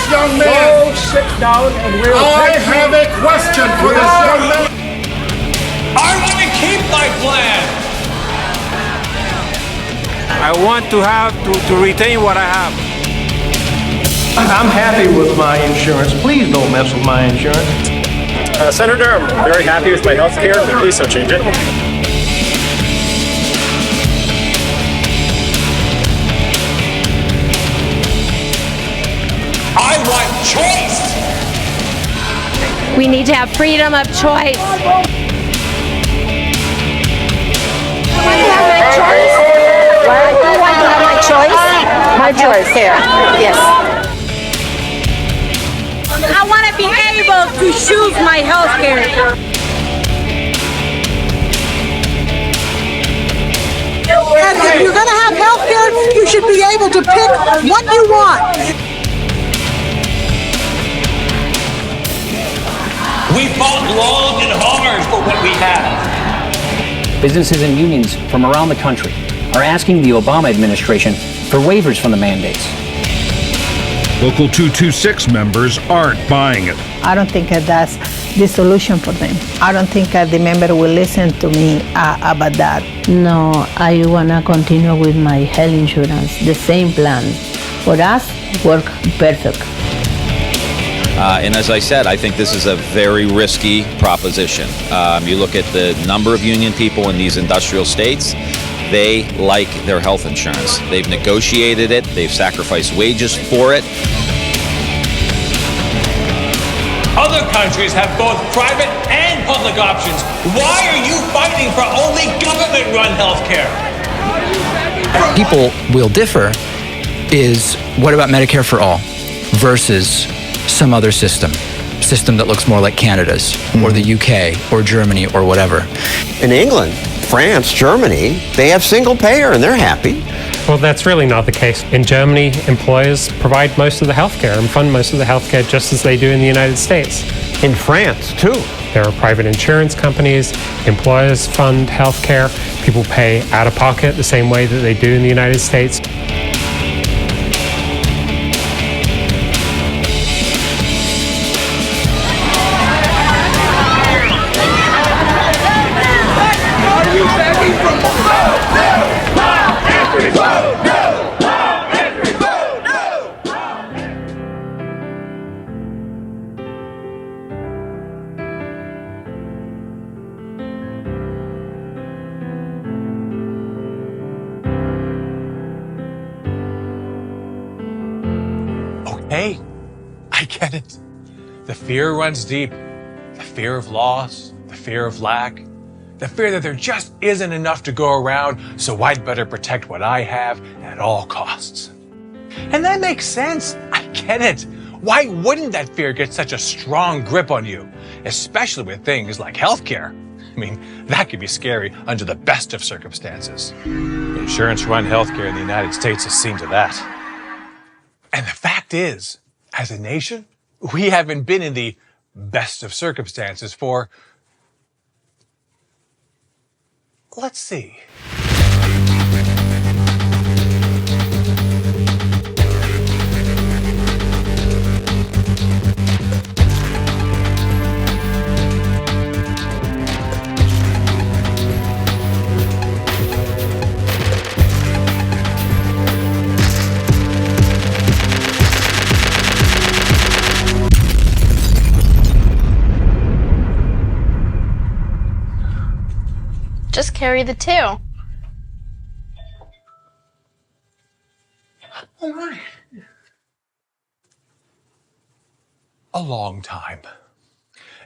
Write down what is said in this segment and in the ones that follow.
young man. Go sit down and we'll I have a question for this young man. I want to keep my plan. I want to retain what I have. I'm happy with my insurance. Please don't mess with my insurance. Senator, I'm very happy with my health care. Please don't change it. I want choice. We need to have freedom of choice. I want to have my choice. I do want to have my choice. My choice here. Yes. I want to be able to choose my health care. And if you're going to have health care, you should be able to pick what you want. We fought long and hard for what we have. Businesses and unions from around the country are asking the Obama administration for waivers from the mandates. Local 226 members aren't buying it. I don't think that's the solution for them. I don't think the member will listen to me about that. No, I want to continue with my health insurance, the same plan. For us, work perfect. And as I said, I think this is a very risky proposition. You look at the number of union people in these industrial states, they like their health insurance. They've negotiated it, they've sacrificed wages for it. Other countries have both private and public options. Why are you fighting for only government-run health care? People will differ is, what about Medicare for All versus some other system that looks more like Canada's or the UK or Germany or whatever. In England, France, Germany, they have single payer and they're happy. Well, that's really not the case. In Germany, employers provide most of the health care and fund most of the health care just as they do in the United States. In France, too. There are private insurance companies, employers fund health care, people pay out of pocket the same way that they do in the United States. Hey, I get it. The fear runs deep. The fear of loss, the fear of lack, the fear that there just isn't enough to go around, so I'd better protect what I have at all costs. And that makes sense. I get it. Why wouldn't that fear get such a strong grip on you, especially with things like healthcare? I mean, that could be scary under the best of circumstances. Insurance-run healthcare in the United States has seen to that. And the fact is, as a nation, we haven't been in the best of circumstances for, let's see. Just carry the 2. All right. A long time.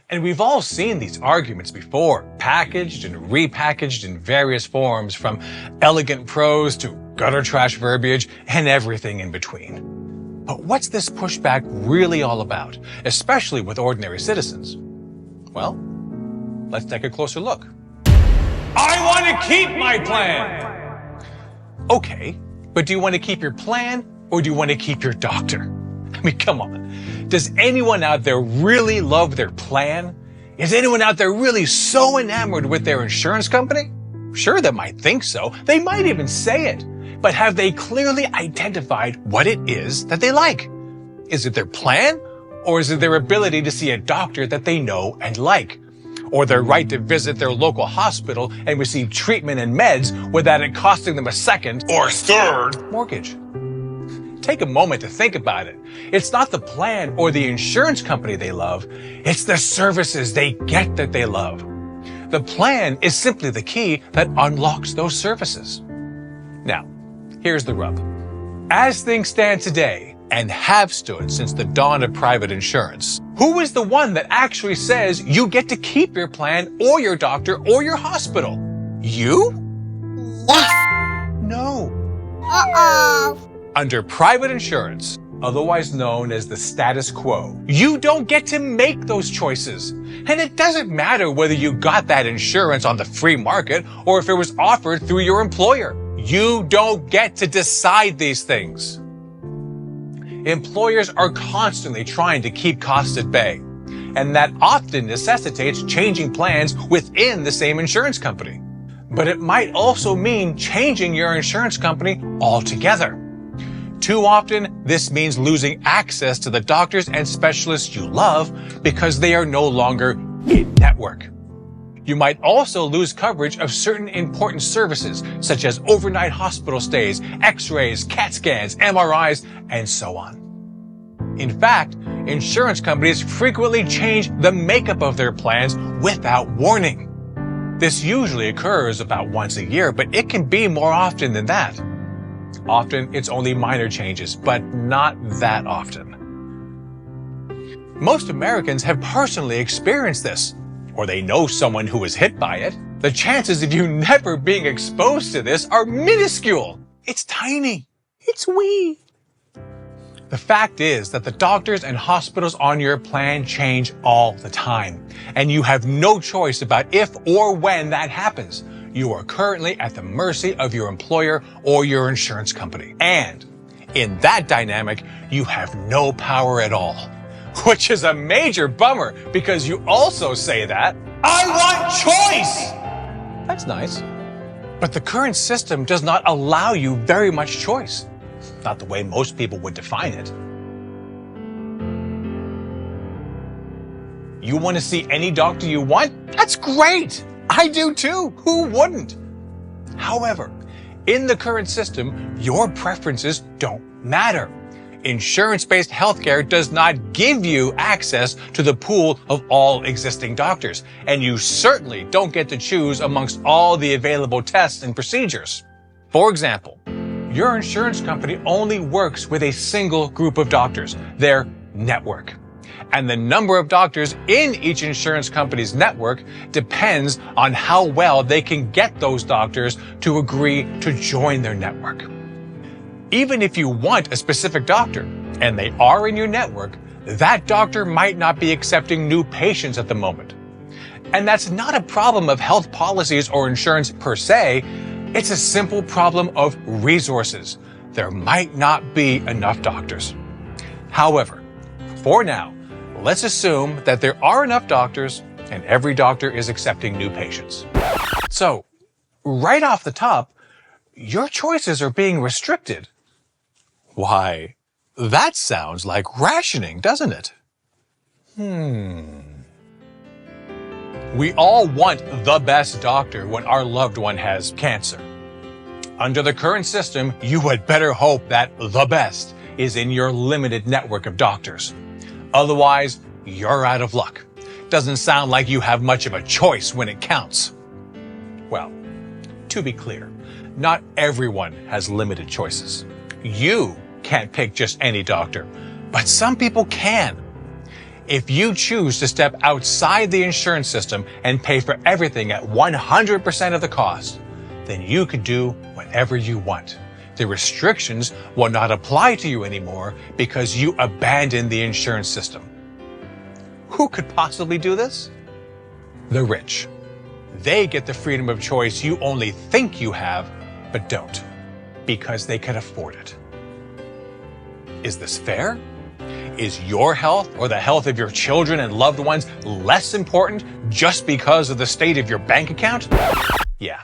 And we've all seen these arguments before, packaged and repackaged in various forms, from elegant prose to gutter trash verbiage and everything in between. But what's this pushback really all about, especially with ordinary citizens? Well, let's take a closer look. I want to keep my plan. Okay, but do you want to keep your plan or do you want to keep your doctor? I mean, come on. Does anyone out there really love their plan? Is anyone out there really so enamored with their insurance company? Sure, they might think so. They might even say it. But have they clearly identified what it is that they like? Is it their plan? Or is it their ability to see a doctor that they know and like? Or their right to visit their local hospital and receive treatment and meds without it costing them a second or third mortgage? Take a moment to think about it. It's not the plan or the insurance company they love, it's the services they get that they love. The plan is simply the key that unlocks those services. Now, here's the rub. As things stand today, and have stood since the dawn of private insurance, who is the one that actually says you get to keep your plan or your doctor or your hospital? You? Yes. No. Uh-oh. Under private insurance, otherwise known as the status quo, you don't get to make those choices. And it doesn't matter whether you got that insurance on the free market or if it was offered through your employer. You don't get to decide these things. Employers are constantly trying to keep costs at bay, and that often necessitates changing plans within the same insurance company. But it might also mean changing your insurance company altogether. Too often, this means losing access to the doctors and specialists you love because they are no longer in-network. You might also lose coverage of certain important services, such as overnight hospital stays, x-rays, CAT scans, MRIs, and so on. In fact, insurance companies frequently change the makeup of their plans without warning. This usually occurs about once a year, but it can be more often than that. Often, it's only minor changes, but not that often. Most Americans have personally experienced this, or they know someone who was hit by it. The chances of you never being exposed to this are minuscule. It's tiny. It's wee. The fact is that the doctors and hospitals on your plan change all the time, and you have no choice about if or when that happens. You are currently at the mercy of your employer or your insurance company. And in that dynamic, you have no power at all. Which is a major bummer because you also say that, I want choice! That's nice. But the current system does not allow you very much choice. Not the way most people would define it. You want to see any doctor you want? That's great! I do too. Who wouldn't? However, in the current system, your preferences don't matter. Insurance-based healthcare does not give you access to the pool of all existing doctors, and you certainly don't get to choose amongst all the available tests and procedures. For example, your insurance company only works with a single group of doctors, their network. And the number of doctors in each insurance company's network depends on how well they can get those doctors to agree to join their network. Even if you want a specific doctor, and they are in your network, that doctor might not be accepting new patients at the moment. And that's not a problem of health policies or insurance per se, it's a simple problem of resources. There might not be enough doctors. However, for now, let's assume that there are enough doctors and every doctor is accepting new patients. So, right off the top, your choices are being restricted. Why, that sounds like rationing, doesn't it? We all want the best doctor when our loved one has cancer. Under the current system, you had better hope that the best is in your limited network of doctors. Otherwise, you're out of luck. Doesn't sound like you have much of a choice when it counts. Well, to be clear, not everyone has limited choices. You can't pick just any doctor, but some people can. If you choose to step outside the insurance system and pay for everything at 100% of the cost, then you can do whatever you want. The restrictions will not apply to you anymore because you abandoned the insurance system. Who could possibly do this? The rich. They get the freedom of choice you only think you have, but don't, because they can afford it. Is this fair? Is your health or the health of your children and loved ones less important just because of the state of your bank account? Yeah,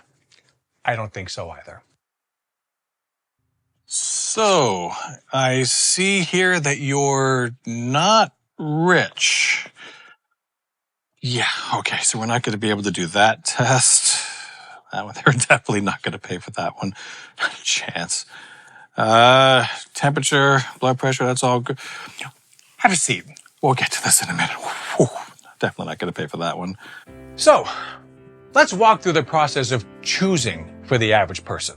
I don't think so either. So, I see here that you're not rich. Yeah, okay, so we're not going to be able to do that test. That one, they're definitely not going to pay for that one. Not a chance. Temperature, blood pressure, that's all good. Have a seat. We'll get to this in a minute. Whew, definitely not going to pay for that one. So, let's walk through the process of choosing for the average person.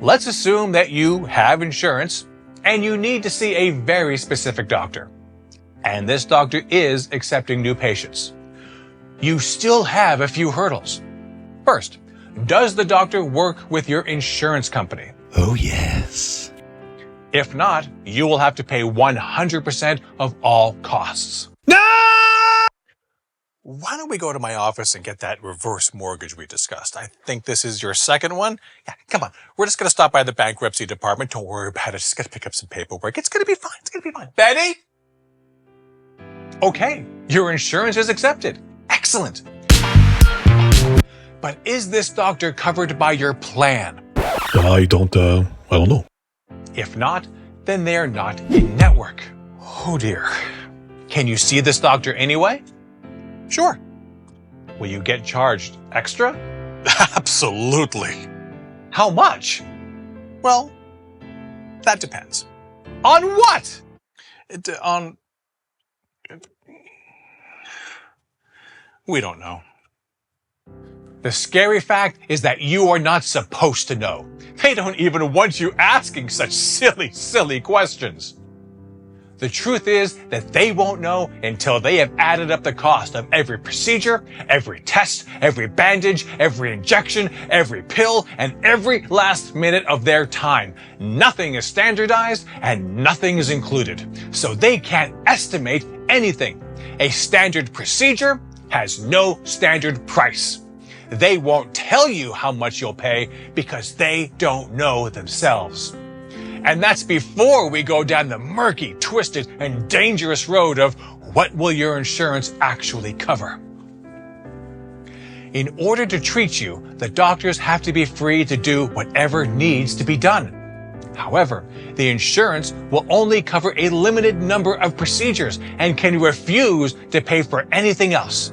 Let's assume that you have insurance and you need to see a very specific doctor. And this doctor is accepting new patients. You still have a few hurdles. First, does the doctor work with your insurance company? Oh, yes. If not, you will have to pay 100% of all costs. No! Why don't we go to my office and get that reverse mortgage we discussed? I think this is your second one. Yeah, come on. We're just going to stop by the bankruptcy department. Don't worry about it. Just got to pick up some paperwork. It's going to be fine. It's going to be fine. Betty? Okay, your insurance is accepted. Excellent. But is this doctor covered by your plan? I don't know. If not, then they're not in network. Oh dear. Can you see this doctor anyway? Sure. Will you get charged extra? Absolutely. How much? Well, that depends. On what? We don't know. The scary fact is that you are not supposed to know. They don't even want you asking such silly, silly questions. The truth is that they won't know until they have added up the cost of every procedure, every test, every bandage, every injection, every pill, and every last minute of their time. Nothing is standardized and nothing is included. So they can't estimate anything. A standard procedure has no standard price. They won't tell you how much you'll pay because they don't know themselves. And that's before we go down the murky, twisted, and dangerous road of what will your insurance actually cover. In order to treat you, the doctors have to be free to do whatever needs to be done. However, the insurance will only cover a limited number of procedures and can refuse to pay for anything else.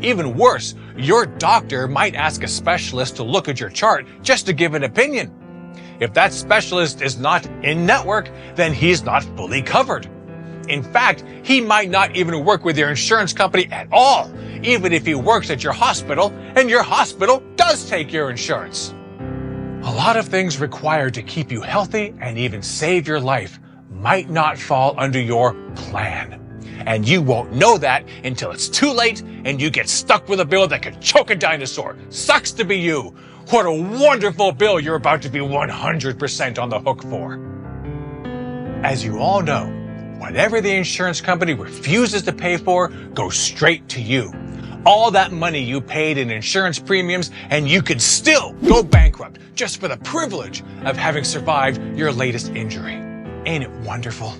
Even worse, your doctor might ask a specialist to look at your chart just to give an opinion. If that specialist is not in network, then he's not fully covered. In fact, he might not even work with your insurance company at all, even if he works at your hospital and your hospital does take your insurance. A lot of things required to keep you healthy and even save your life might not fall under your plan. And you won't know that until it's too late and you get stuck with a bill that could choke a dinosaur. Sucks to be you. What a wonderful bill you're about to be 100% on the hook for. As you all know, whatever the insurance company refuses to pay for goes straight to you. All that money you paid in insurance premiums, and you could still go bankrupt just for the privilege of having survived your latest injury. Ain't it wonderful?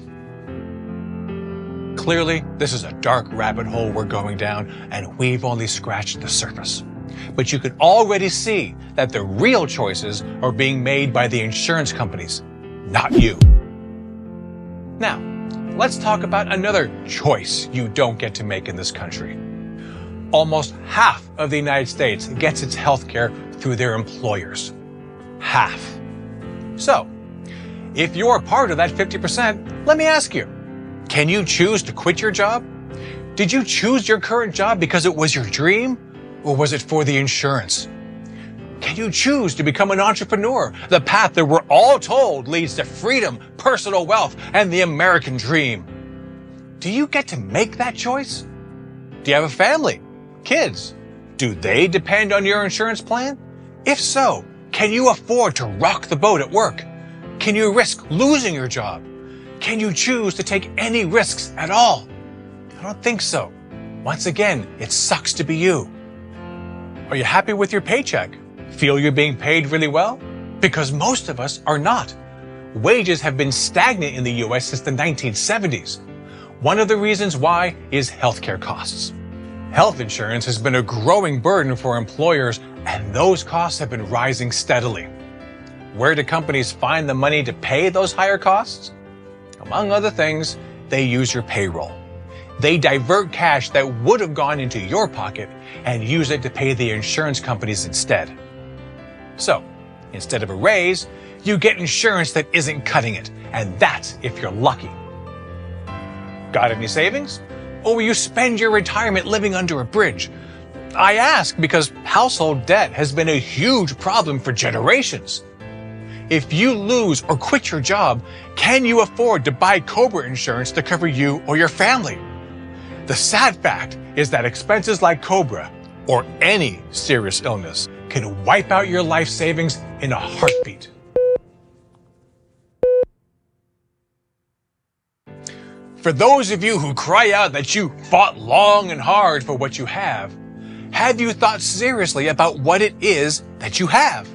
Clearly, this is a dark rabbit hole we're going down, and we've only scratched the surface. But you can already see that the real choices are being made by the insurance companies, not you. Now, let's talk about another choice you don't get to make in this country. Almost half of the United States gets its health care through their employers. Half. So, if you're part of that 50%, let me ask you, can you choose to quit your job? Did you choose your current job because it was your dream? Or was it for the insurance? Can you choose to become an entrepreneur, the path that we're all told leads to freedom, personal wealth, and the American dream? Do you get to make that choice? Do you have a family? Kids? Do they depend on your insurance plan? If so, can you afford to rock the boat at work? Can you risk losing your job? Can you choose to take any risks at all? I don't think so. Once again, it sucks to be you. Are you happy with your paycheck? Feel you're being paid really well? Because most of us are not. Wages have been stagnant in the U.S. since the 1970s. One of the reasons why is healthcare costs. Health insurance has been a growing burden for employers, and those costs have been rising steadily. Where do companies find the money to pay those higher costs? Among other things, they use your payroll. They divert cash that would have gone into your pocket and use it to pay the insurance companies instead. So, instead of a raise, you get insurance that isn't cutting it, and that's if you're lucky. Got any savings? Or will you spend your retirement living under a bridge? I ask because household debt has been a huge problem for generations. If you lose or quit your job, can you afford to buy COBRA insurance to cover you or your family? The sad fact is that expenses like COBRA, or any serious illness, can wipe out your life savings in a heartbeat. For those of you who cry out that you fought long and hard for what you have you thought seriously about what it is that you have?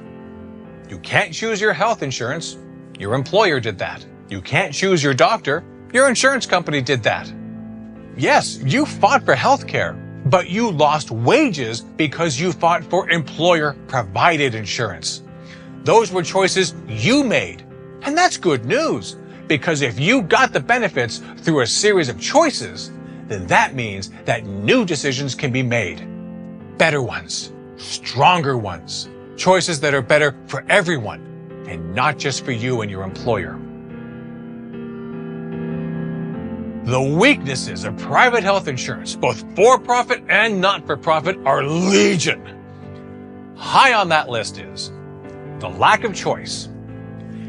You can't choose your health insurance. Your employer did that. You can't choose your doctor. Your insurance company did that. Yes, you fought for health care, but you lost wages because you fought for employer-provided insurance. Those were choices you made. And that's good news, because if you got the benefits through a series of choices, then that means that new decisions can be made. Better ones, stronger ones, choices that are better for everyone, and not just for you and your employer. The weaknesses of private health insurance, both for-profit and not-for-profit, are legion. High on that list is the lack of choice,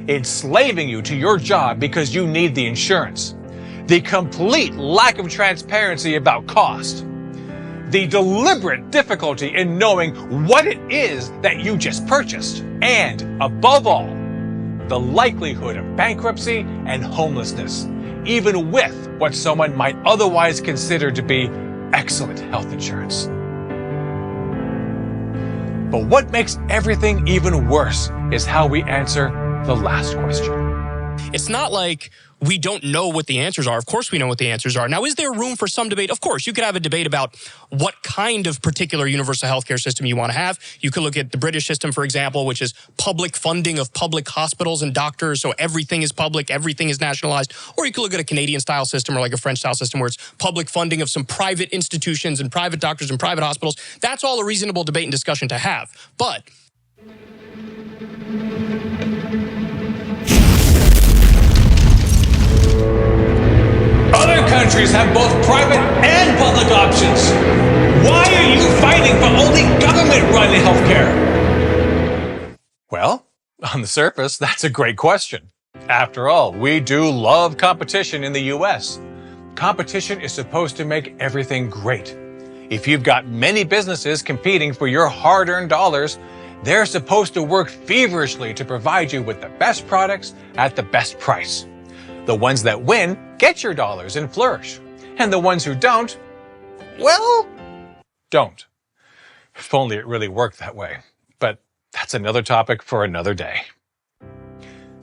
enslaving you to your job because you need the insurance, the complete lack of transparency about cost, the deliberate difficulty in knowing what it is that you just purchased, and, above all, the likelihood of bankruptcy and homelessness, even with what someone might otherwise consider to be excellent health insurance. But what makes everything even worse is how we answer the last question. It's not like we don't know what the answers are. Of course we know what the answers are. Now, is there room for some debate? Of course, you could have a debate about what kind of particular universal healthcare system you want to have. You could look at the British system, for example, which is public funding of public hospitals and doctors, so everything is public, everything is nationalized. Or you could look at a Canadian-style system or like a French-style system where it's public funding of some private institutions and private doctors and private hospitals. That's all a reasonable debate and discussion to have. But other countries have both private and public options. Why are you fighting for only government-run healthcare? Well, on the surface, that's a great question. After all, we do love competition in the US. Competition is supposed to make everything great. If you've got many businesses competing for your hard-earned dollars, they're supposed to work feverishly to provide you with the best products at the best price. The ones that win get your dollars and flourish. And the ones who don't, well, don't. If only it really worked that way. But that's another topic for another day.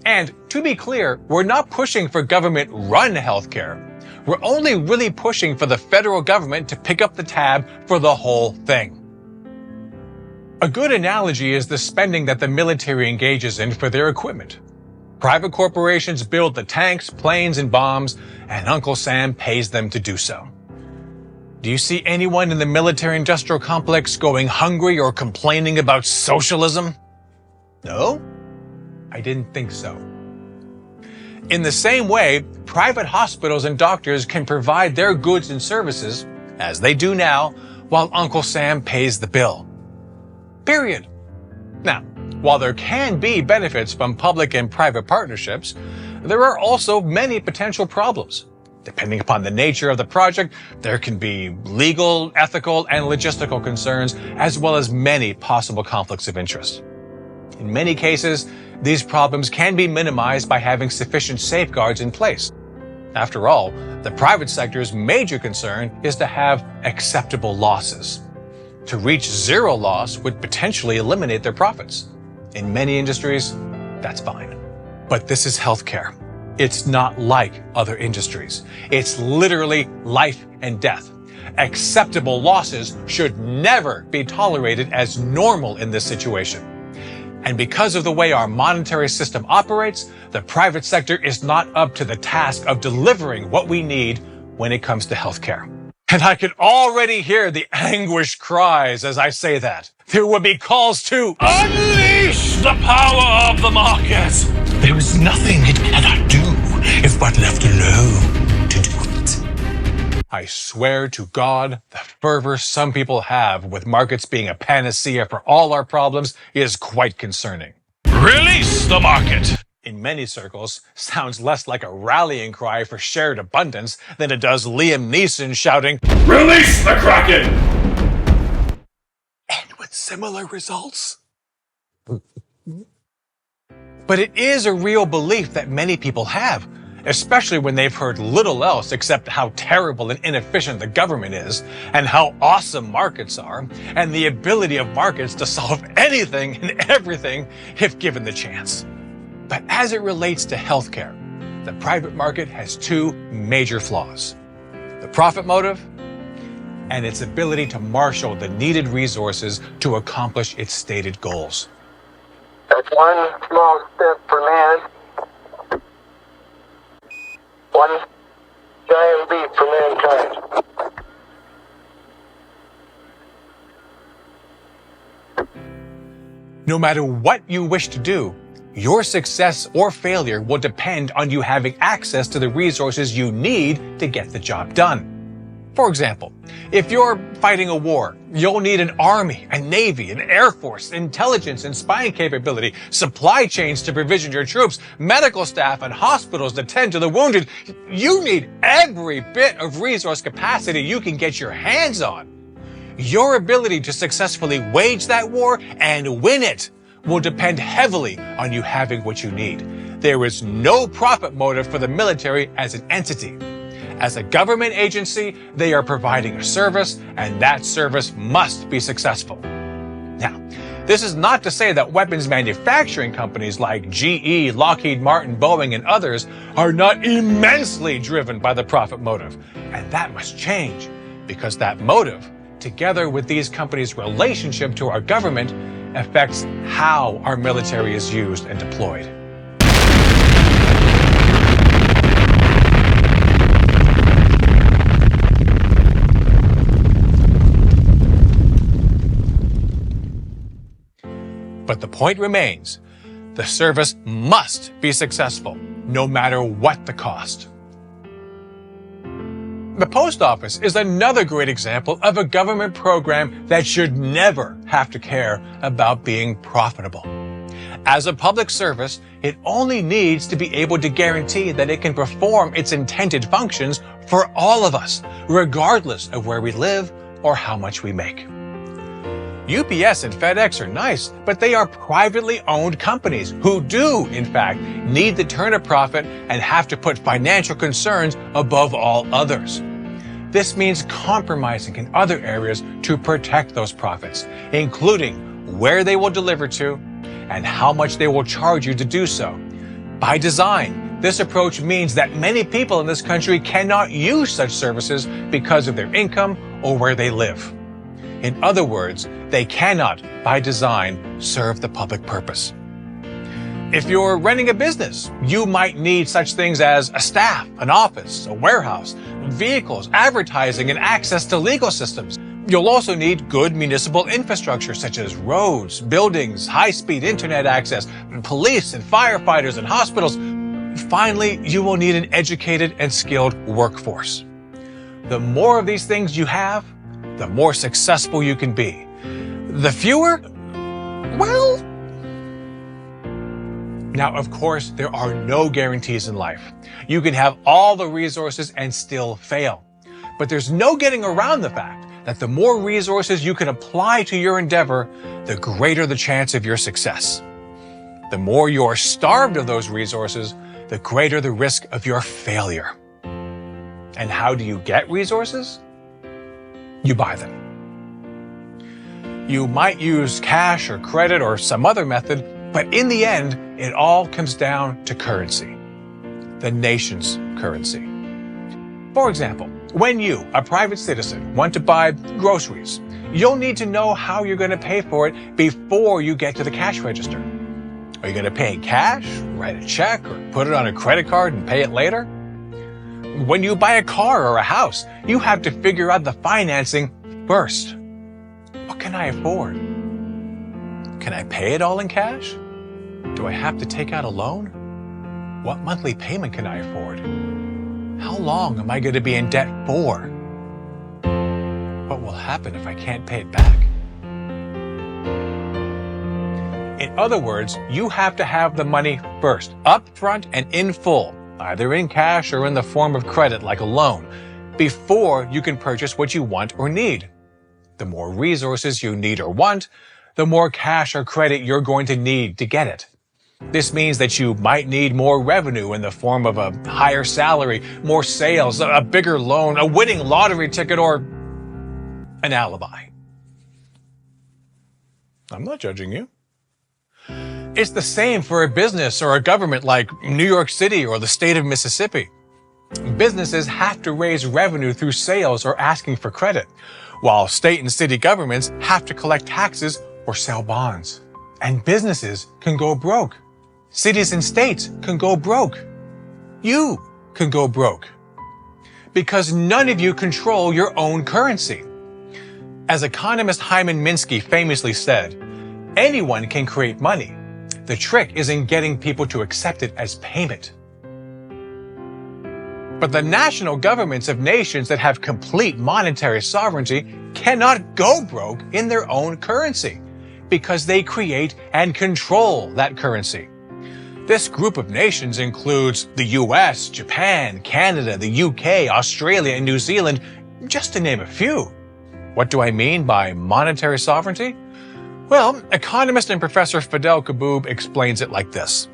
And to be clear, we're not pushing for government-run healthcare. We're only really pushing for the federal government to pick up the tab for the whole thing. A good analogy is the spending that the military engages in for their equipment. Private corporations build the tanks, planes, and bombs, and Uncle Sam pays them to do so. Do you see anyone in the military-industrial complex going hungry or complaining about socialism? No? I didn't think so. In the same way, private hospitals and doctors can provide their goods and services, as they do now, while Uncle Sam pays the bill. Period. Now, while there can be benefits from public and private partnerships, there are also many potential problems. Depending upon the nature of the project, there can be legal, ethical, and logistical concerns, as well as many possible conflicts of interest. In many cases, these problems can be minimized by having sufficient safeguards in place. After all, the private sector's major concern is to have acceptable losses. To reach zero loss would potentially eliminate their profits. In many industries, that's fine. But this is healthcare. It's not like other industries. It's literally life and death. Acceptable losses should never be tolerated as normal in this situation. And because of the way our monetary system operates, the private sector is not up to the task of delivering what we need when it comes to healthcare. And I can already hear the anguished cries as I say that. There will be calls to unleash the power of the market. There is nothing it cannot do if but left alone to do it. I swear to God, the fervor some people have with markets being a panacea for all our problems is quite concerning. Release the market! In many circles, sounds less like a rallying cry for shared abundance than it does Liam Neeson shouting, "Release the Kraken!" And with similar results. But it is a real belief that many people have, especially when they've heard little else except how terrible and inefficient the government is, and how awesome markets are, and the ability of markets to solve anything and everything if given the chance. But as it relates to healthcare, the private market has two major flaws: the profit motive and its ability to marshal the needed resources to accomplish its stated goals. That's one small step for man, one giant leap for mankind. No matter what you wish to do, your success or failure will depend on you having access to the resources you need to get the job done. For example, if you're fighting a war, you'll need an army, a navy, an air force, intelligence and spying capability, supply chains to provision your troops, medical staff and hospitals to tend to the wounded. You need every bit of resource capacity you can get your hands on. Your ability to successfully wage that war and win it will depend heavily on you having what you need. There is no profit motive for the military as an entity. As a government agency, they are providing a service, and that service must be successful. Now, this is not to say that weapons manufacturing companies like GE, Lockheed Martin, Boeing, and others are not immensely driven by the profit motive. And that must change, because that motive, together with these companies' relationship to our government, affects how our military is used and deployed. But the point remains, the service must be successful, no matter what the cost. The post office is another great example of a government program that should never have to care about being profitable. As a public service, it only needs to be able to guarantee that it can perform its intended functions for all of us, regardless of where we live or how much we make. UPS and FedEx are nice, but they are privately owned companies who do, in fact, need to turn a profit and have to put financial concerns above all others. This means compromising in other areas to protect those profits, including where they will deliver to and how much they will charge you to do so. By design, this approach means that many people in this country cannot use such services because of their income or where they live. In other words, they cannot, by design, serve the public purpose. If you're running a business, you might need such things as a staff, an office, a warehouse, vehicles, advertising, and access to legal systems. You'll also need good municipal infrastructure such as roads, buildings, high-speed internet access, police and firefighters and hospitals. Finally, you will need an educated and skilled workforce. The more of these things you have, the more successful you can be. The fewer, well... Now, of course, there are no guarantees in life. You can have all the resources and still fail. But there's no getting around the fact that the more resources you can apply to your endeavor, the greater the chance of your success. The more you are starved of those resources, the greater the risk of your failure. And how do you get resources? You buy them. You might use cash or credit or some other method, but in the end, it all comes down to currency, the nation's currency. For example, when you, a private citizen, want to buy groceries, you'll need to know how you're going to pay for it before you get to the cash register. Are you going to pay in cash, write a check, or put it on a credit card and pay it later? When you buy a car or a house, you have to figure out the financing first. What can I afford? Can I pay it all in cash? Do I have to take out a loan? What monthly payment can I afford? How long am I going to be in debt for? What will happen if I can't pay it back? In other words, you have to have the money first, up front and in full, either in cash or in the form of credit like a loan, before you can purchase what you want or need. The more resources you need or want, the more cash or credit you're going to need to get it. This means that you might need more revenue in the form of a higher salary, more sales, a bigger loan, a winning lottery ticket, or an alibi. I'm not judging you. It's the same for a business or a government like New York City or the state of Mississippi. Businesses have to raise revenue through sales or asking for credit, while state and city governments have to collect taxes or sell bonds. And businesses can go broke. Cities and states can go broke. You can go broke. Because none of you control your own currency. As economist Hyman Minsky famously said, anyone can create money. The trick is in getting people to accept it as payment. But the national governments of nations that have complete monetary sovereignty cannot go broke in their own currency because they create and control that currency. This group of nations includes the US, Japan, Canada, the UK, Australia, and New Zealand, just to name a few. What do I mean by monetary sovereignty? Well, economist and Professor Fidel Kaboub explains it like this.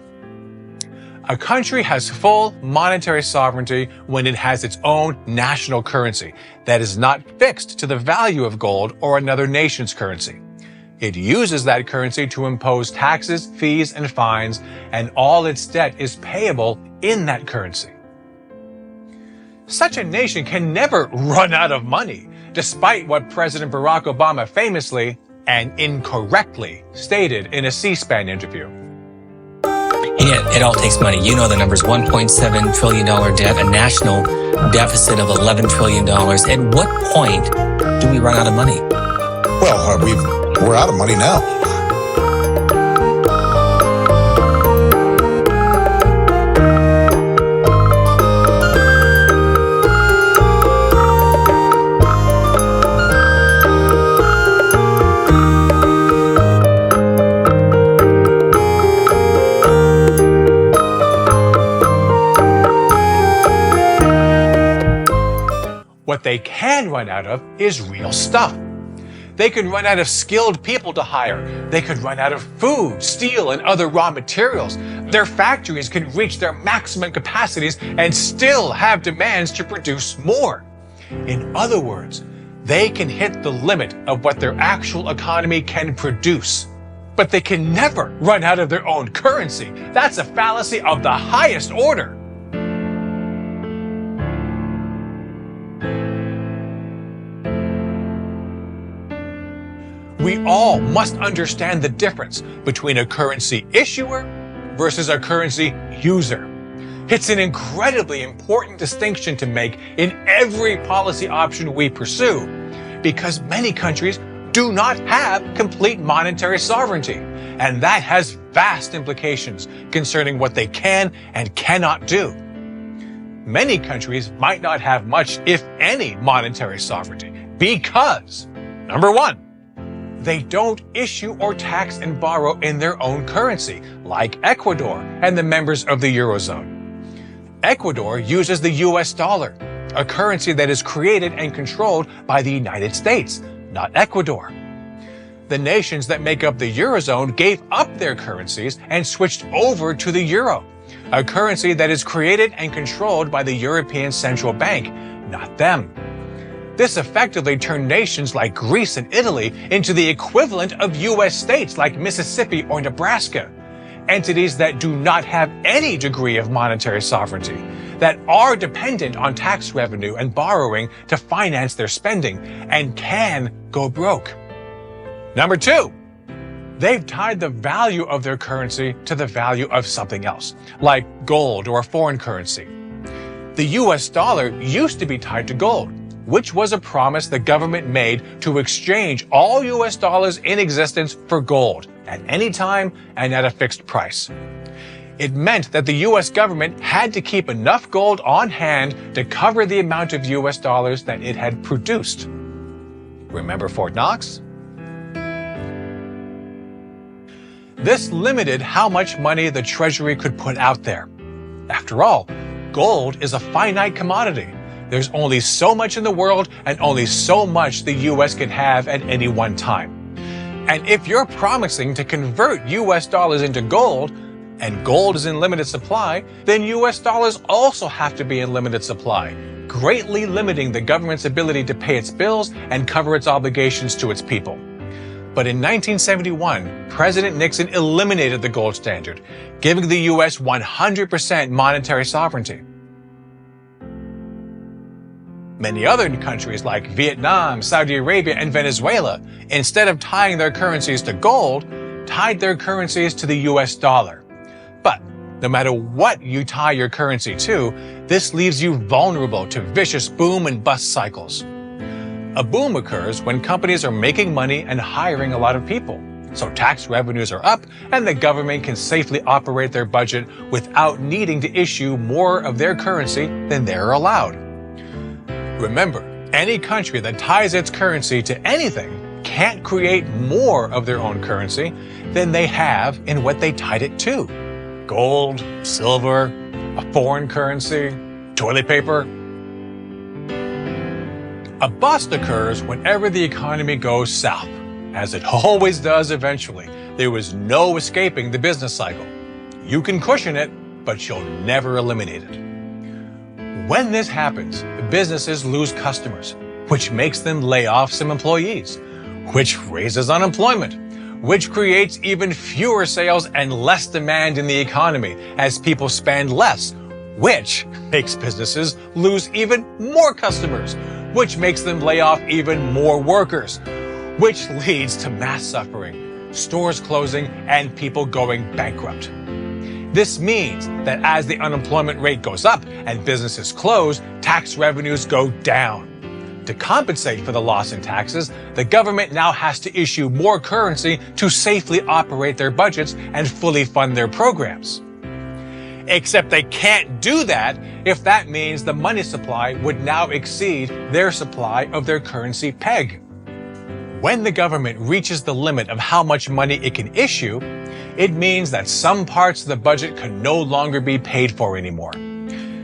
A country has full monetary sovereignty when it has its own national currency that is not fixed to the value of gold or another nation's currency. It uses that currency to impose taxes, fees, and fines, and all its debt is payable in that currency. Such a nation can never run out of money, despite what President Barack Obama famously and incorrectly stated in a C-SPAN interview. Yeah, it all takes money. You know the numbers, $1.7 trillion debt, a national deficit of $11 trillion. At what point do we run out of money? Well, we're out of money now. What they can run out of is real stuff. They could run out of skilled people to hire. They could run out of food, steel, and other raw materials. Their factories could reach their maximum capacities and still have demands to produce more. In other words, they can hit the limit of what their actual economy can produce. But they can never run out of their own currency. That's a fallacy of the highest order. We all must understand the difference between a currency issuer versus a currency user. It's an incredibly important distinction to make in every policy option we pursue, because many countries do not have complete monetary sovereignty, and that has vast implications concerning what they can and cannot do. Many countries might not have much, if any, monetary sovereignty because, number one, they don't issue or tax and borrow in their own currency, like Ecuador and the members of the Eurozone. Ecuador uses the US dollar, a currency that is created and controlled by the United States, not Ecuador. The nations that make up the Eurozone gave up their currencies and switched over to the euro, a currency that is created and controlled by the European Central Bank, not them. This effectively turned nations like Greece and Italy into the equivalent of U.S. states like Mississippi or Nebraska, entities that do not have any degree of monetary sovereignty, that are dependent on tax revenue and borrowing to finance their spending, and can go broke. Number two, they've tied the value of their currency to the value of something else, like gold or a foreign currency. The US dollar used to be tied to gold, which was a promise the government made to exchange all US dollars in existence for gold at any time and at a fixed price. It meant that the US government had to keep enough gold on hand to cover the amount of US dollars that it had produced. Remember Fort Knox? This limited how much money the Treasury could put out there. After all, gold is a finite commodity. There's only so much in the world and only so much the US can have at any one time. And if you're promising to convert US dollars into gold, and gold is in limited supply, then US dollars also have to be in limited supply, greatly limiting the government's ability to pay its bills and cover its obligations to its people. But in 1971, President Nixon eliminated the gold standard, giving the US 100% monetary sovereignty. Many other countries like Vietnam, Saudi Arabia, and Venezuela, instead of tying their currencies to gold, tied their currencies to the US dollar. But no matter what you tie your currency to, this leaves you vulnerable to vicious boom and bust cycles. A boom occurs when companies are making money and hiring a lot of people, so tax revenues are up and the government can safely operate their budget without needing to issue more of their currency than they're allowed. Remember, any country that ties its currency to anything can't create more of their own currency than they have in what they tied it to. Gold, silver, a foreign currency, toilet paper. A bust occurs whenever the economy goes south, as it always does eventually. There was no escaping the business cycle. You can cushion it, but you'll never eliminate it. When this happens, the businesses lose customers, which makes them lay off some employees, which raises unemployment, which creates even fewer sales and less demand in the economy as people spend less, which makes businesses lose even more customers, which makes them lay off even more workers, which leads to mass suffering, stores closing, and people going bankrupt. This means that as the unemployment rate goes up and businesses close, tax revenues go down. To compensate for the loss in taxes, the government now has to issue more currency to safely operate their budgets and fully fund their programs. Except they can't do that if that means the money supply would now exceed their supply of their currency peg. When the government reaches the limit of how much money it can issue, it means that some parts of the budget can no longer be paid for anymore.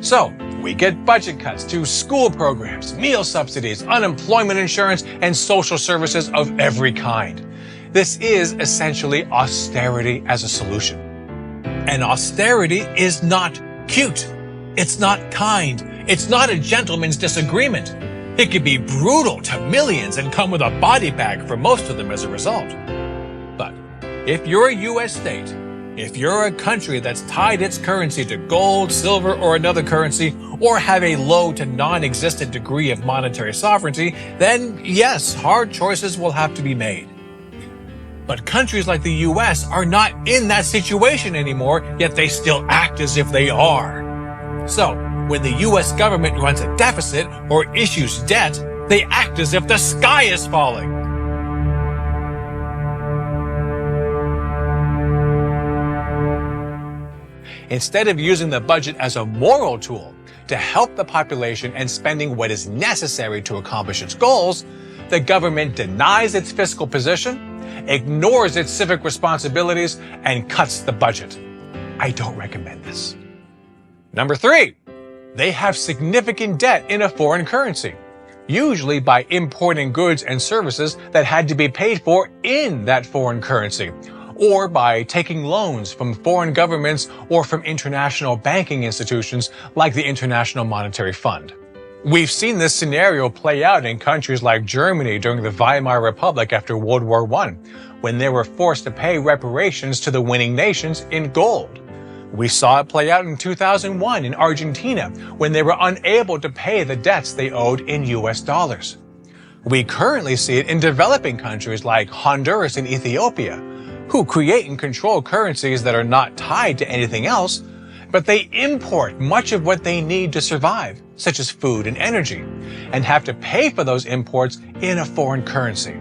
So, we get budget cuts to school programs, meal subsidies, unemployment insurance, and social services of every kind. This is essentially austerity as a solution. And austerity is not cute. It's not kind. It's not a gentleman's disagreement. It can be brutal to millions and come with a body bag for most of them as a result. But if you're a U.S. state, if you're a country that's tied its currency to gold, silver, or another currency, or have a low to non-existent degree of monetary sovereignty, then yes, hard choices will have to be made. But countries like the U.S. are not in that situation anymore, yet they still act as if they are. So, when the U.S. government runs a deficit or issues debt, they act as if the sky is falling. Instead of using the budget as a moral tool to help the population and spending what is necessary to accomplish its goals, the government denies its fiscal position, ignores its civic responsibilities, and cuts the budget. I don't recommend this. Number 3, they have significant debt in a foreign currency, usually by importing goods and services that had to be paid for in that foreign currency, or by taking loans from foreign governments or from international banking institutions like the International Monetary Fund. We've seen this scenario play out in countries like Germany during the Weimar Republic after World War I, when they were forced to pay reparations to the winning nations in gold. We saw it play out in 2001 in Argentina, when they were unable to pay the debts they owed in US dollars. We currently see it in developing countries like Honduras and Ethiopia, who create and control currencies that are not tied to anything else, but they import much of what they need to survive, such as food and energy, and have to pay for those imports in a foreign currency.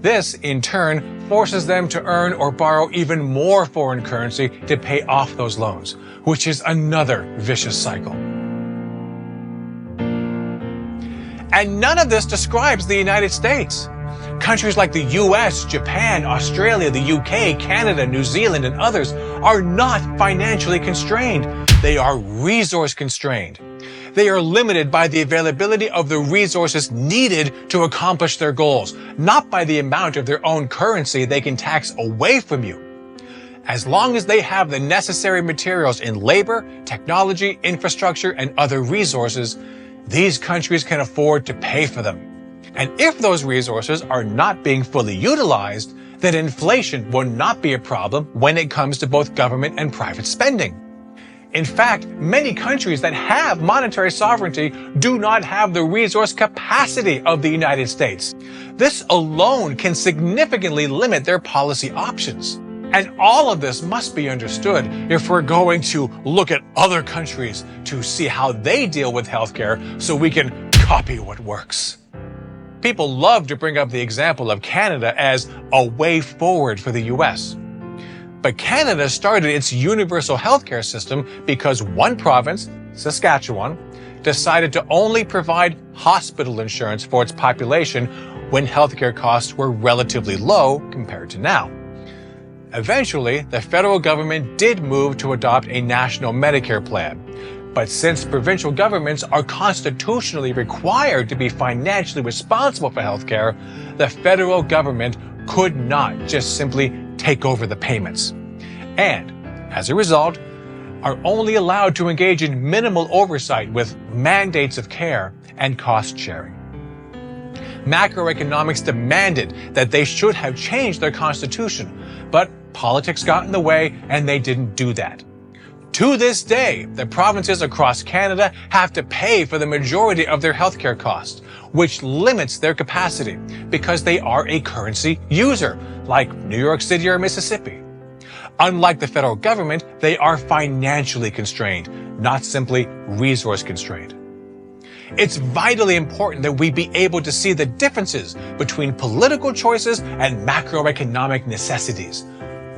This, in turn, forces them to earn or borrow even more foreign currency to pay off those loans, which is another vicious cycle. And none of this describes the United States. Countries like the US, Japan, Australia, the UK, Canada, New Zealand, and others are not financially constrained. They are resource constrained. They are limited by the availability of the resources needed to accomplish their goals, not by the amount of their own currency they can tax away from you. As long as they have the necessary materials in labor, technology, infrastructure, and other resources, these countries can afford to pay for them. And if those resources are not being fully utilized, then inflation will not be a problem when it comes to both government and private spending. In fact, many countries that have monetary sovereignty do not have the resource capacity of the United States. This alone can significantly limit their policy options. And all of this must be understood if we're going to look at other countries to see how they deal with healthcare so we can copy what works. People love to bring up the example of Canada as a way forward for the US. But Canada started its universal healthcare system because one province, Saskatchewan, decided to only provide hospital insurance for its population when healthcare costs were relatively low compared to now. Eventually, the federal government did move to adopt a national Medicare plan. But since provincial governments are constitutionally required to be financially responsible for healthcare, the federal government could not just simply take over the payments. And, as a result, are only allowed to engage in minimal oversight with mandates of care and cost sharing. Macroeconomics demanded that they should have changed their constitution, but politics got in the way and they didn't do that. To this day, the provinces across Canada have to pay for the majority of their healthcare costs, which limits their capacity because they are a currency user, like New York City or Mississippi. Unlike the federal government, they are financially constrained, not simply resource constrained. It's vitally important that we be able to see the differences between political choices and macroeconomic necessities.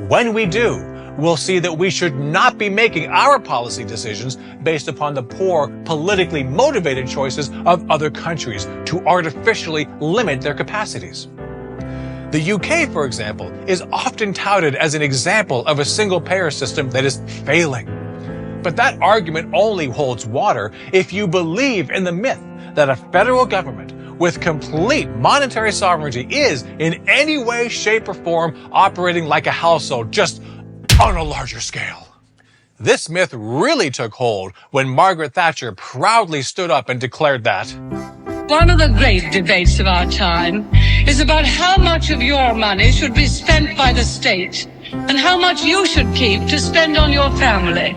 When we do, we'll see that we should not be making our policy decisions based upon the poor, politically motivated choices of other countries to artificially limit their capacities. The UK, for example, is often touted as an example of a single-payer system that is failing. But that argument only holds water if you believe in the myth that a federal government with complete monetary sovereignty is, in any way, shape, or form, operating like a household, just on a larger scale. This myth really took hold when Margaret Thatcher proudly stood up and declared that one of the great debates of our time is about how much of your money should be spent by the state and how much you should keep to spend on your family.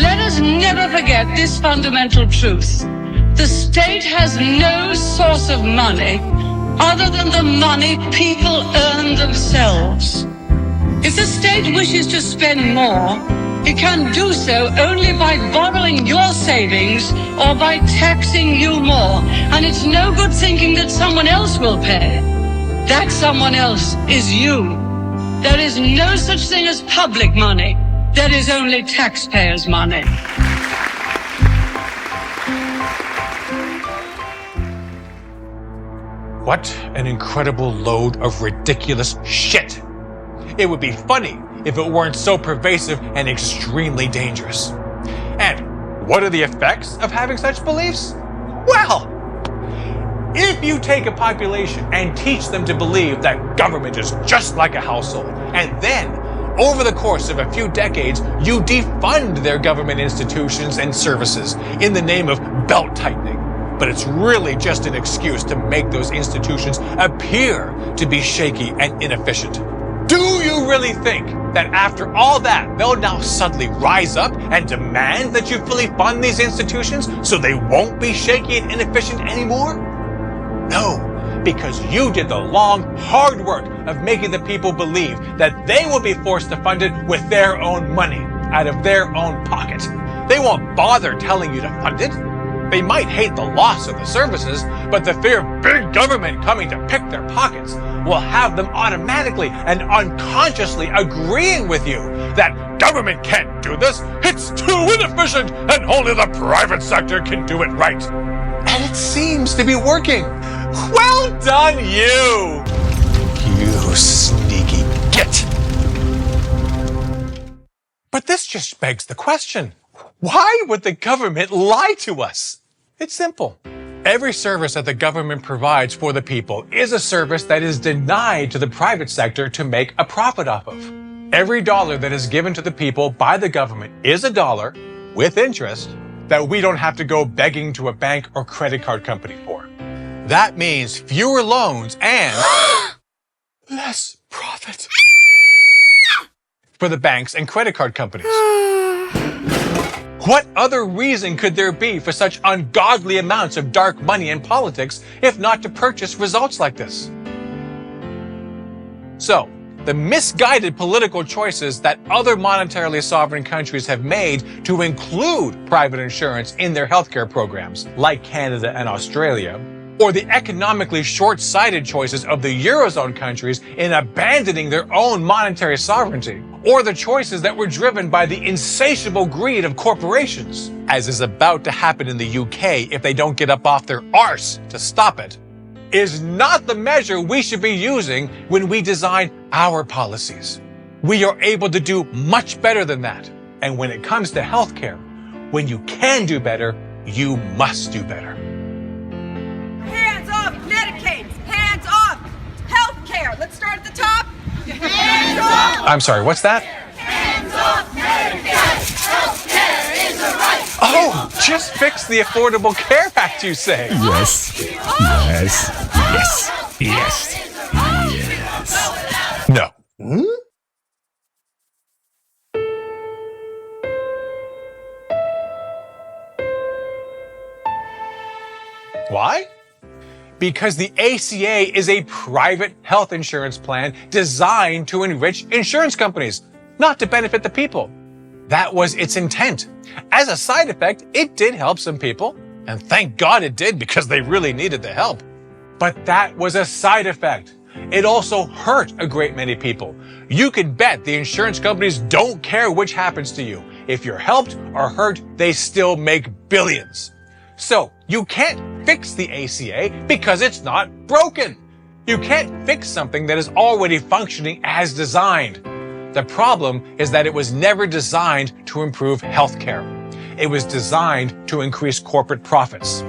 Let us never forget this fundamental truth. The state has no source of money other than the money people earn themselves. If the state wishes to spend more, it can do so only by borrowing your savings or by taxing you more. And it's no good thinking that someone else will pay. That someone else is you. There is no such thing as public money. There is only taxpayers' money. What an incredible load of ridiculous shit. It would be funny if it weren't so pervasive and extremely dangerous. And what are the effects of having such beliefs? Well, if you take a population and teach them to believe that government is just like a household, and then, over the course of a few decades, you defund their government institutions and services in the name of belt-tightening, but it's really just an excuse to make those institutions appear to be shaky and inefficient. Do you really think that after all that, they'll now suddenly rise up and demand that you fully fund these institutions so they won't be shaky and inefficient anymore? No, because you did the long, hard work of making the people believe that they will be forced to fund it with their own money, out of their own pocket. They won't bother telling you to fund it. They might hate the loss of the services, but the fear of big government coming to pick their pockets will have them automatically and unconsciously agreeing with you that government can't do this, it's too inefficient, and only the private sector can do it right. And it seems to be working. Well done, you! You sneaky git! But this just begs the question. Why would the government lie to us? It's simple. Every service that the government provides for the people is a service that is denied to the private sector to make a profit off of. Every dollar that is given to the people by the government is a dollar, with interest, that we don't have to go begging to a bank or credit card company for. That means fewer loans and less profit for the banks and credit card companies. What other reason could there be for such ungodly amounts of dark money in politics if not to purchase results like this? So, the misguided political choices that other monetarily sovereign countries have made to include private insurance in their healthcare programs, like Canada and Australia, or the economically short-sighted choices of the Eurozone countries in abandoning their own monetary sovereignty, or the choices that were driven by the insatiable greed of corporations, as is about to happen in the UK if they don't get up off their arse to stop it, is not the measure we should be using when we design our policies. We are able to do much better than that. And when it comes to healthcare, when you can do better, you must do better. Hands off Medicaid! Hands off healthcare! Let's start at the top. Hands off! I'm sorry, what's that? Hands off Medicare! Healthcare is a right! Oh, just fix the Affordable Care Act, you say? Yes. Yes. Yes. Yes. Yes. No. Why? Because the ACA is a private health insurance plan designed to enrich insurance companies, not to benefit the people. That was its intent. As a side effect, it did help some people, and thank God it did because they really needed the help. But that was a side effect. It also hurt a great many people. You can bet the insurance companies don't care which happens to you. If you're helped or hurt, they still make billions. So, you can't fix the ACA because it's not broken. You can't fix something that is already functioning as designed. The problem is that it was never designed to improve healthcare. It was designed to increase corporate profits.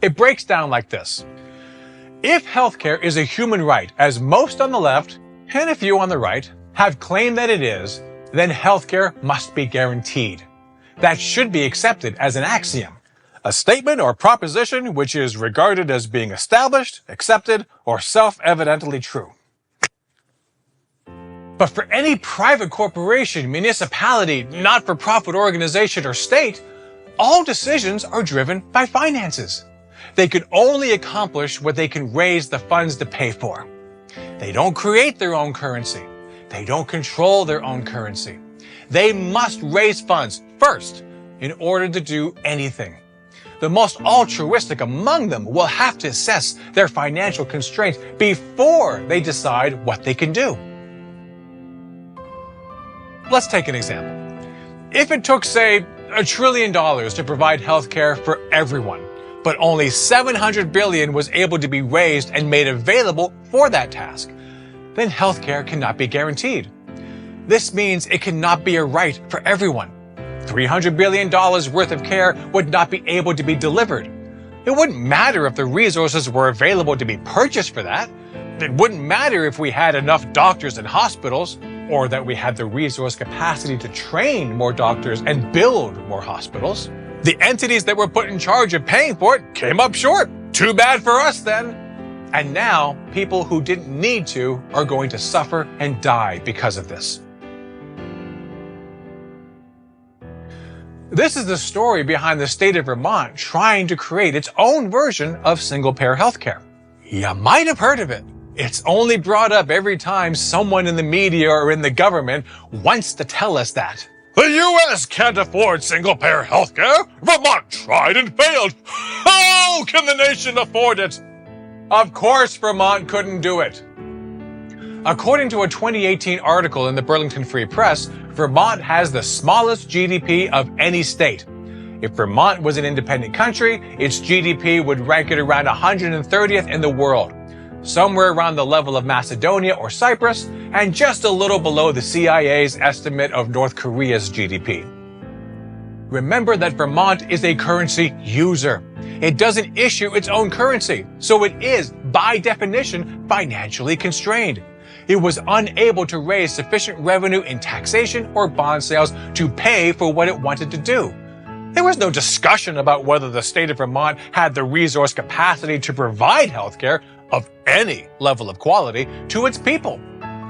It breaks down like this. If healthcare is a human right, as most on the left and a few on the right have claimed that it is, then healthcare must be guaranteed. That should be accepted as an axiom, a statement or proposition which is regarded as being established, accepted, or self-evidently true. But for any private corporation, municipality, not-for-profit organization, or state, all decisions are driven by finances. They can only accomplish what they can raise the funds to pay for. They don't create their own currency. They don't control their own currency. They must raise funds first in order to do anything. The most altruistic among them will have to assess their financial constraints before they decide what they can do. Let's take an example. If it took, say, $1 trillion to provide health care for everyone, but only $700 billion was able to be raised and made available for that task, then health care cannot be guaranteed. This means it cannot be a right for everyone. $300 billion worth of care would not be able to be delivered. It wouldn't matter if the resources were available to be purchased for that. It wouldn't matter if we had enough doctors and hospitals, or that we had the resource capacity to train more doctors and build more hospitals. The entities that were put in charge of paying for it came up short. Too bad for us then. And now, people who didn't need to are going to suffer and die because of this. This is the story behind the state of Vermont trying to create its own version of single-payer healthcare. You might have heard of it. It's only brought up every time someone in the media or in the government wants to tell us that. The U.S. can't afford single-payer healthcare. Vermont tried and failed. How can the nation afford it? Of course Vermont couldn't do it. According to a 2018 article in the Burlington Free Press, Vermont has the smallest GDP of any state. If Vermont was an independent country, its GDP would rank it around 130th in the world, somewhere around the level of Macedonia or Cyprus, and just a little below the CIA's estimate of North Korea's GDP. Remember that Vermont is a currency user. It doesn't issue its own currency, so it is, by definition, financially constrained. It was unable to raise sufficient revenue in taxation or bond sales to pay for what it wanted to do. There was no discussion about whether the state of Vermont had the resource capacity to provide healthcare of any level of quality to its people.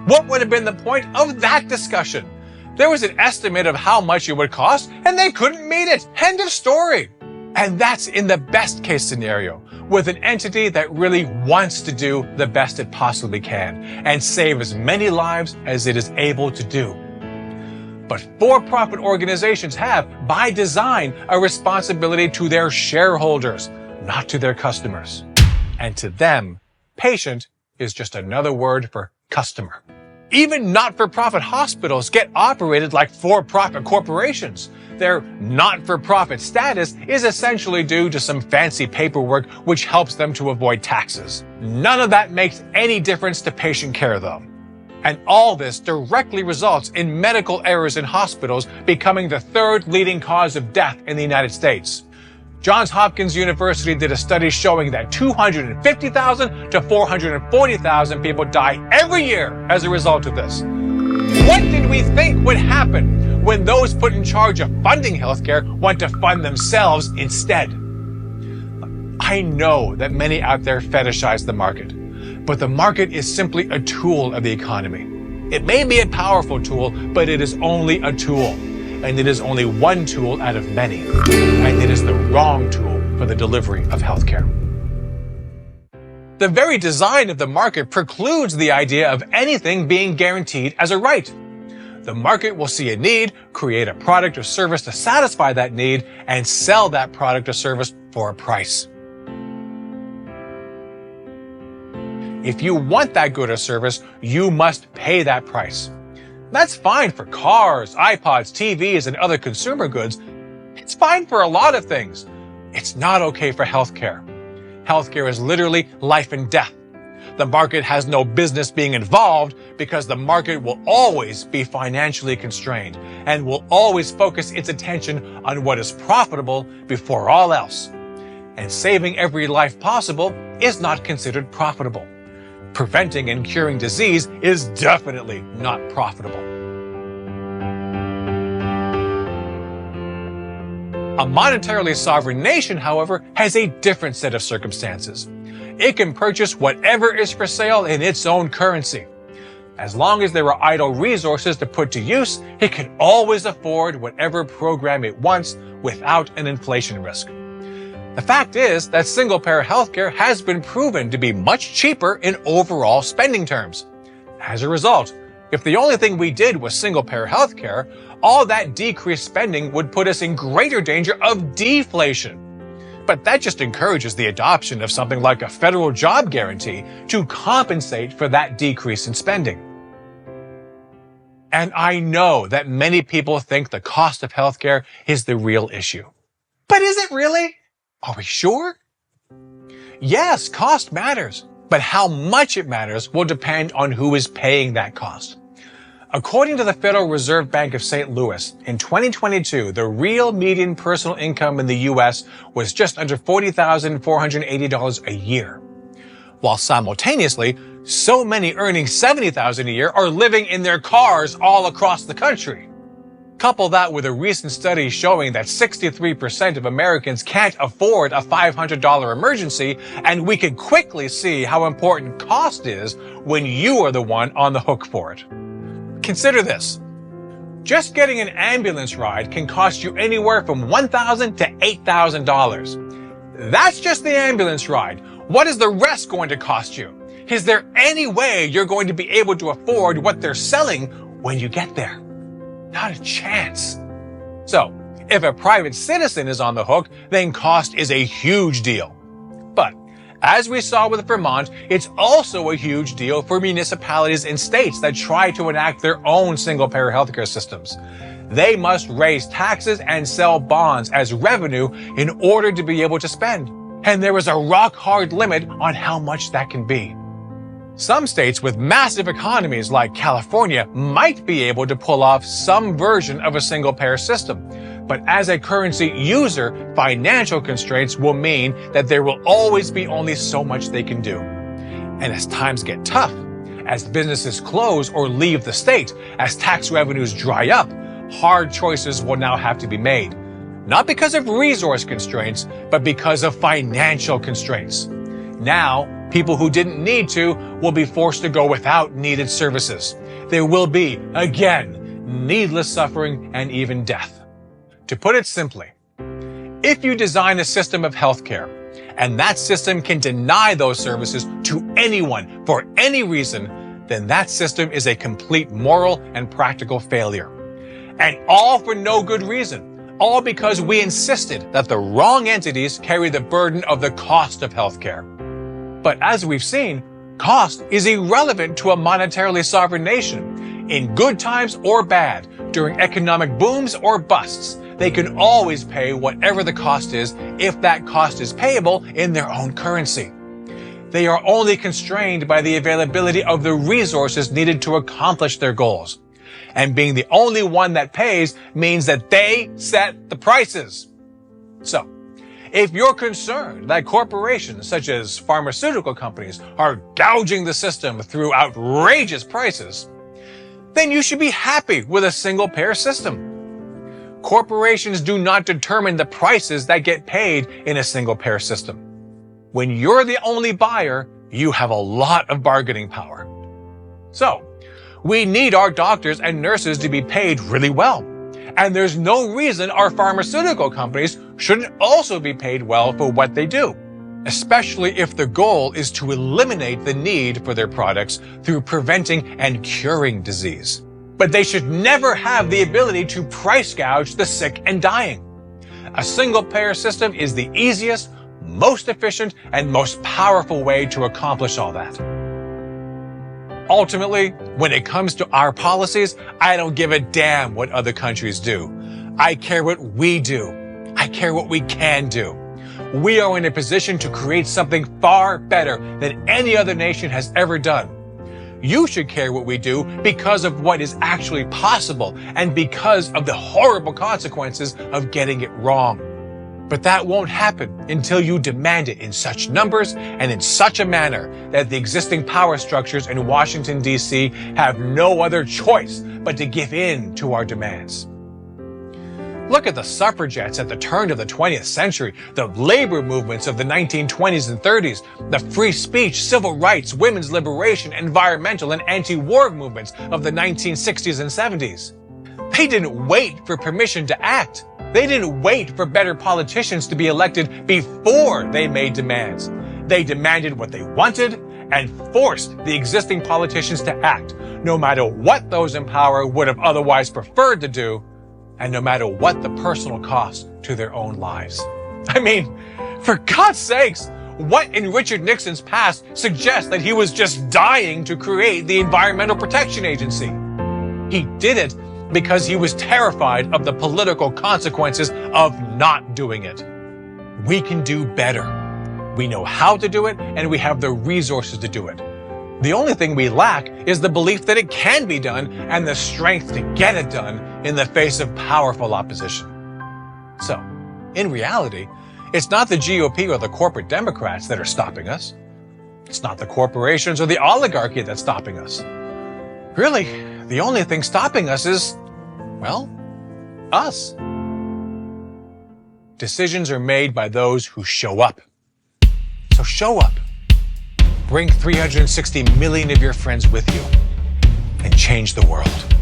What would have been the point of that discussion? There was an estimate of how much it would cost, and they couldn't meet it. End of story. And that's in the best case scenario, with an entity that really wants to do the best it possibly can and save as many lives as it is able to do. But for-profit organizations have, by design, a responsibility to their shareholders, not to their customers. And to them, patient is just another word for customer. Even not-for-profit hospitals get operated like for-profit corporations. Their not-for-profit status is essentially due to some fancy paperwork which helps them to avoid taxes. None of that makes any difference to patient care, though. And all this directly results in medical errors in hospitals becoming the third leading cause of death in the United States. Johns Hopkins University did a study showing that 250,000 to 440,000 people die every year as a result of this. What did we think would happen when those put in charge of funding healthcare want to fund themselves instead? I know that many out there fetishize the market, but the market is simply a tool of the economy. It may be a powerful tool, but it is only a tool. And it is only one tool out of many. And it is the wrong tool for the delivery of healthcare. The very design of the market precludes the idea of anything being guaranteed as a right. The market will see a need, create a product or service to satisfy that need, and sell that product or service for a price. If you want that good or service, you must pay that price. That's fine for cars, iPods, TVs, and other consumer goods. It's fine for a lot of things. It's not okay for healthcare. Healthcare is literally life and death. The market has no business being involved because the market will always be financially constrained and will always focus its attention on what is profitable before all else. And saving every life possible is not considered profitable. Preventing and curing disease is definitely not profitable. A monetarily sovereign nation, however, has a different set of circumstances. It can purchase whatever is for sale in its own currency. As long as there are idle resources to put to use, it can always afford whatever program it wants without an inflation risk. The fact is that single-payer healthcare has been proven to be much cheaper in overall spending terms. As a result, if the only thing we did was single-payer healthcare, all that decreased spending would put us in greater danger of deflation. But that just encourages the adoption of something like a federal job guarantee to compensate for that decrease in spending. And I know that many people think the cost of healthcare is the real issue. But is it really? Are we sure? Yes, cost matters, but how much it matters will depend on who is paying that cost. According to the Federal Reserve Bank of St. Louis, in 2022, the real median personal income in the U.S. was just under $40,480 a year. While simultaneously, so many earning $70,000 a year are living in their cars all across the country. Couple that with a recent study showing that 63% of Americans can't afford a $500 emergency, and we can quickly see how important cost is when you are the one on the hook for it. Consider this. Just getting an ambulance ride can cost you anywhere from $1,000 to $8,000. That's just the ambulance ride. What is the rest going to cost you? Is there any way you're going to be able to afford what they're selling when you get there? Not a chance. So, if a private citizen is on the hook, then cost is a huge deal. But, as we saw with Vermont, it's also a huge deal for municipalities and states that try to enact their own single-payer healthcare systems. They must raise taxes and sell bonds as revenue in order to be able to spend. And there is a rock-hard limit on how much that can be. Some states with massive economies like California might be able to pull off some version of a single-payer system. But as a currency user, financial constraints will mean that there will always be only so much they can do. And as times get tough, as businesses close or leave the state, as tax revenues dry up, hard choices will now have to be made. Not because of resource constraints, but because of financial constraints. Now, people who didn't need to will be forced to go without needed services. There will be, again, needless suffering and even death. To put it simply, if you design a system of healthcare, and that system can deny those services to anyone for any reason, then that system is a complete moral and practical failure. And all for no good reason, all because we insisted that the wrong entities carry the burden of the cost of healthcare. But as we've seen, cost is irrelevant to a monetarily sovereign nation. In good times or bad, during economic booms or busts, they can always pay whatever the cost is if that cost is payable in their own currency. They are only constrained by the availability of the resources needed to accomplish their goals. And being the only one that pays means that they set the prices. So, if you're concerned that corporations such as pharmaceutical companies are gouging the system through outrageous prices, then you should be happy with a single-payer system. Corporations do not determine the prices that get paid in a single-payer system. When you're the only buyer, you have a lot of bargaining power. So, we need our doctors and nurses to be paid really well. And there's no reason our pharmaceutical companies shouldn't also be paid well for what they do, especially if the goal is to eliminate the need for their products through preventing and curing disease. But they should never have the ability to price gouge the sick and dying. A single-payer system is the easiest, most efficient, and most powerful way to accomplish all that. Ultimately, when it comes to our policies, I don't give a damn what other countries do. I care what we do. I care what we can do. We are in a position to create something far better than any other nation has ever done. You should care what we do because of what is actually possible and because of the horrible consequences of getting it wrong. But that won't happen until you demand it in such numbers and in such a manner that the existing power structures in Washington, D.C. have no other choice but to give in to our demands. Look at the suffragettes at the turn of the 20th century, the labor movements of the 1920s and 30s, the free speech, civil rights, women's liberation, environmental, and anti-war movements of the 1960s and 70s. They didn't wait for permission to act. They didn't wait for better politicians to be elected before they made demands. They demanded what they wanted and forced the existing politicians to act, no matter what those in power would have otherwise preferred to do, and no matter what the personal cost to their own lives. I mean, for God's sakes, what in Richard Nixon's past suggests that he was just dying to create the Environmental Protection Agency? He did it because he was terrified of the political consequences of not doing it. We can do better. We know how to do it, and we have the resources to do it. The only thing we lack is the belief that it can be done and the strength to get it done in the face of powerful opposition. So, in reality, it's not the GOP or the corporate Democrats that are stopping us. It's not the corporations or the oligarchy that's stopping us. Really, the only thing stopping us is, well, us. Decisions are made by those who show up. So show up. Bring 360 million of your friends with you and change the world.